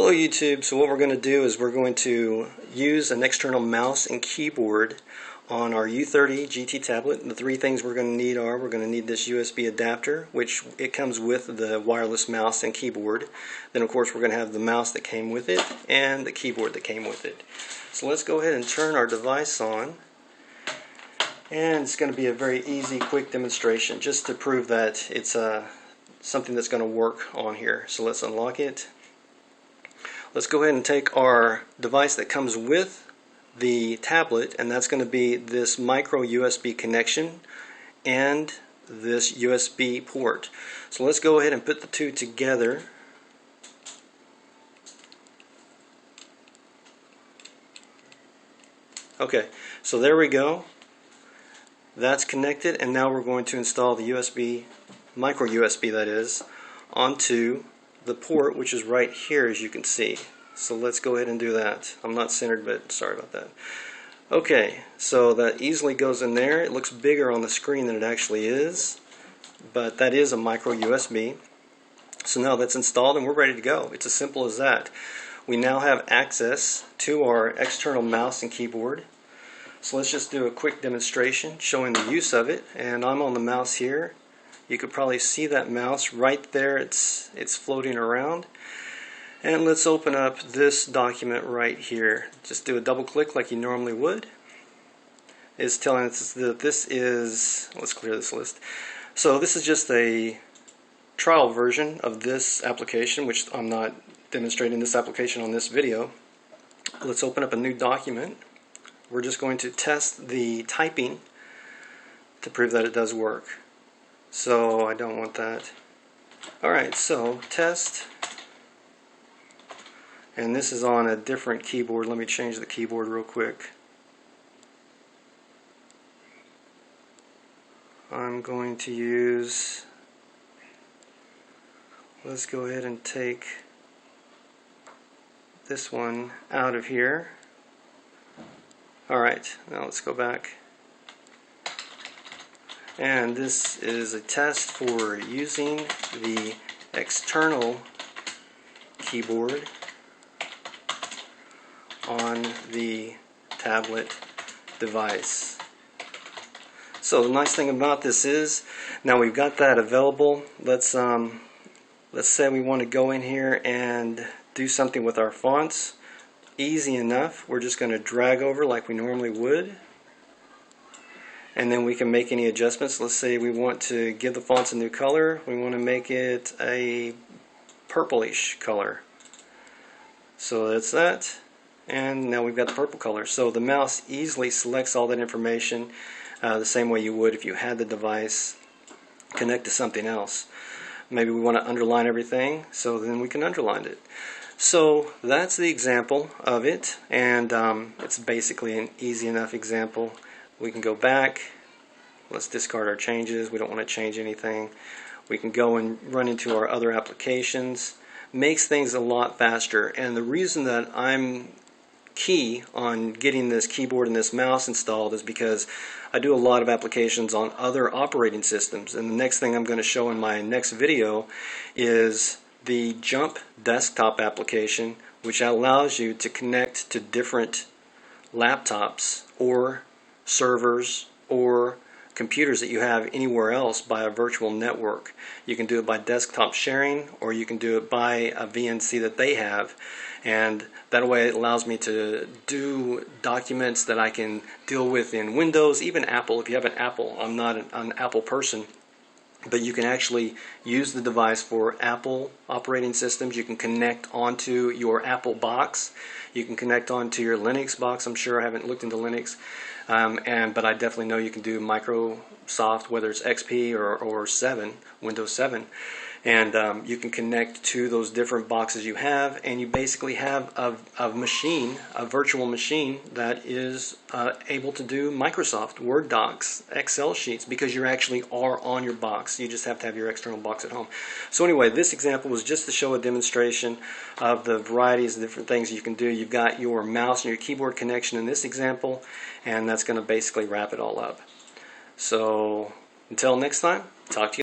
Hello YouTube. So what we're going to do is we're going to use an external mouse and keyboard on our U30GT tablet. And the three things we're going to need are, we're going to need this USB adapter, which it comes with the wireless mouse and keyboard. Then of course we're going to have the mouse that came with it and the keyboard that came with it. So let's go ahead and turn our device on. And it's going to be a very easy, quick demonstration just to prove that it's something that's going to work on here. So let's unlock it. Let's go ahead and take our device that comes with the tablet, and that's going to be this micro USB connection and this USB port. So let's go ahead and put the two together. Okay, so there we go. That's connected, and now we're going to install the USB, micro USB that is, onto the port, which is right here, as you can see. So let's go ahead and do that. I'm not centered, but sorry about that. Okay, so that easily goes in there. It looks bigger on the screen than it actually is, but that is a micro USB. So now that's installed and we're ready to go. It's as simple as that. We now have access to our external mouse and keyboard. So let's just do a quick demonstration showing the use of it. And I'm on the mouse here. You could probably see that mouse right there. It's floating around. And let's open up this document right here. Just do a double click like you normally would. It's telling us that this is, let's clear this list. So this is just a trial version of this application, which I'm not demonstrating this application on this video. Let's open up a new document. We're just going to test the typing to prove that it does work. So I don't want that. Alright, so test. And this is on a different keyboard. Let me change the keyboard real quick. I'm going to use, let's go ahead and take this one out of here. Alright, now let's go back. And this is a test for using the external keyboard on the tablet device. So the nice thing about this is, now we've got that available. Let's say we want to go in here and do something with our fonts. Easy enough. We're just going to drag over like we normally would, and then we can make any adjustments. Let's say we want to give the fonts a new color. We want to make it a purplish color. So that's that. And now we've got the purple color. So the mouse easily selects all that information the same way you would if you had the device connect to something else. Maybe we want to underline everything, so then we can underline it. So that's the example of it, and it's basically an easy enough example. We can go back. Let's discard our changes. We don't want to change anything. We can go and run into our other applications. Makes things a lot faster, and the reason that I'm key on getting this keyboard and this mouse installed is because I do a lot of applications on other operating systems, and the next thing I'm going to show in my next video is the Jump desktop application, which allows you to connect to different laptops or servers or computers that you have anywhere else by a virtual network. You can do it by desktop sharing, or you can do it by a VNC that they have, and that way it allows me to do documents that I can deal with in Windows, even Apple. If you have an Apple, I'm not an Apple person, but you can actually use the device for Apple operating systems. You can connect onto your Apple box. You can connect onto your Linux box. I'm sure I haven't looked into Linux, but I definitely know you can do Microsoft, whether it's XP or 7, Windows 7. And you can connect to those different boxes you have, and you basically have a machine, a virtual machine that is able to do Microsoft Word docs, Excel sheets, because you actually are on your box. You just have to have your external box at home. So anyway, this example was just to show a demonstration of the varieties of different things you can do. You've got your mouse and your keyboard connection in this example, and that's going to basically wrap it all up. So until next time, talk to you.